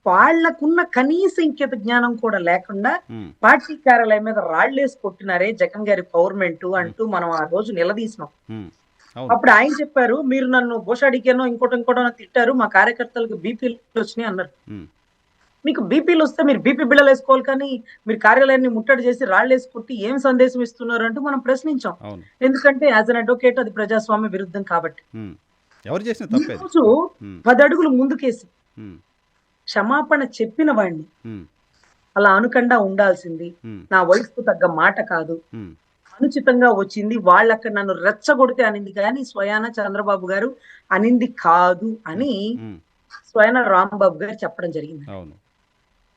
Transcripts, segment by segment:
వాళ్ళకున్న కనీస ఇంకిత జ్ఞానం కూడా లేకుండా హ్మ్. పార్టీ కార్యాలయం మీద రాళ్ళేసి కొట్టినారే జగన్ గారి గవర్నమెంట్ హ్మ్. అంటూ మనం ఆ రోజు నిలదీసినాం. హ్మ్. అవును. అప్పుడు ఆయన చెప్పారు, "మీరు నన్ను బోషాడిగానో, ఇంకోటో తిట్టారు. మా కార్యకర్తలకు బీపీలొచ్చినాయి" అన్నారు. హ్మ్. మీకు బీపీలొస్తే మీరు బీపీ బిళ్ళలేసుకోవాలి కానీ, మీరు కార్యాలయాన్ని ముట్టడి చేసి రాళ్ళేసి కొట్టి ఏం సందేశం ఇస్తున్నారు అంటూ మనం ప్రశ్నించాం. అవును. ఎందుకంటే యాస్ ఎన్ అడ్వొకేట్ అది ప్రజాస్వామ్య విరుద్ధం కాబట్టి. హ్మ్. ఎవరు చేసిన తప్పే అది. ఈరోజు హ్మ్. 10 అడుగులు ముందుకేసి హ్మ్. క్షమాపణ చెప్పిన వాడిని హ్మ్. అలా అనకుండా ఉండాల్సింది. హ్మ్. నా వయసుకు తగ్గ మాట కాదు. హ్మ్. అనుచితంగా వచ్చింది. వాళ్ళక్కడ నన్ను రెచ్చగొడితే అనింది గానీ, స్వయాన చంద్రబాబు గారు అనింది కాదు హ్మ్. అని హ్మ్. స్వయాన రాంబాబు గారు చెప్పడం జరిగిందండి. అవును.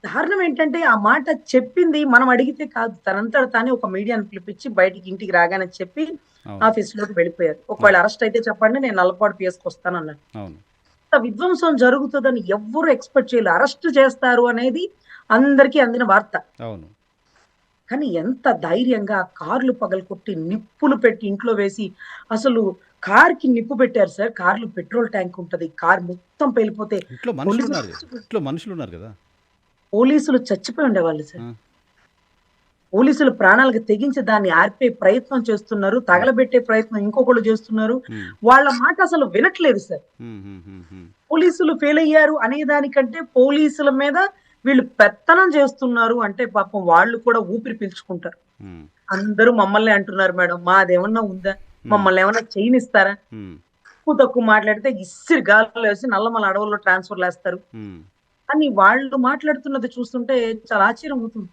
దారుణం ఏంటంటే, ఆ మాట చెప్పింది మనం అడిగితే కాదు. తనంతట తానే ఒక మీడియాని పిలిపించి బయటికి ఇంటికి రాగానే చెప్పి అవును. ఆఫీస్‌లోకి వెళ్ళిపోయారు. అవును. ఒకవేళ అరెస్ట్ అయితే చెప్పండి నేను నల్లపాడు పిఎస్‌కొస్తానన్నారు. అవును. ఇంత విధ్వంసం జరుగుతదని ఎవ్వరు ఎక్స్‌పెక్ట్ చేయలే. అరెస్ట్ చేస్తారు అనేది అందరికీ అందిన వార్త. అవును. కానీ ఎంత ధైర్యంగా కార్లు పగలగొట్టి, నిప్పులు పెట్టి ఇంట్లో వేసి, అసలు కార్‌కి నిప్పు పెట్టారు సార్. కార్‌లో పెట్రోల్ ట్యాంక్ ఉంటది. కార్ మొత్తం పేలిపోతే ఇంట్లో పోలీసులు మనుషులున్నారు. ఇంట్లో మనుషులున్నారు గదా! పోలీసులు చచ్చిపోయి ఉండేవాళ్ళు ఆ! సార్. పోలీసులు ప్రాణాలకు తెగించి దాన్ని ఆర్పే ప్రయత్నం చేస్తున్నారు. హ్మ్. తగలబెట్టే ప్రయత్నం ఇంకొకళ్ళు చేస్తున్నారు. హ్మ్. వాళ్ళ మాట అసలు వినట్లేదు సార్. హ్మ్. హ్మ్. హ్మ్. హ్మ్. పోలీసులు ఫెయిల్ అయ్యారు అనే దానికంటే పోలీసుల మీద వీళ్ళు పెత్తనం చేస్తున్నారు అంటే పాపం వాళ్ళు కూడా ఊపిరి పీల్చుకుంటారు. హ్మ్. అందరూ మమ్మల్నే అంటున్నారు మేడం. మాదేమన్నా ఉందా? హ్మ్. మమ్మల్ని ఏమన్నా చేయనిస్తారా? హ్మ్. ఎక్కువ తక్కువ మాట్లాడితే ఇసిరి గాలిలో ఏసి నల్లమల అడవుల్లో ట్రాన్స్‌ఫర్‌లేస్తారు. హ్మ్. అని వాళ్ళు మాట్లాడుతున్నది చూస్తుంటే చాలా ఆశ్చర్యం అవుతుంది.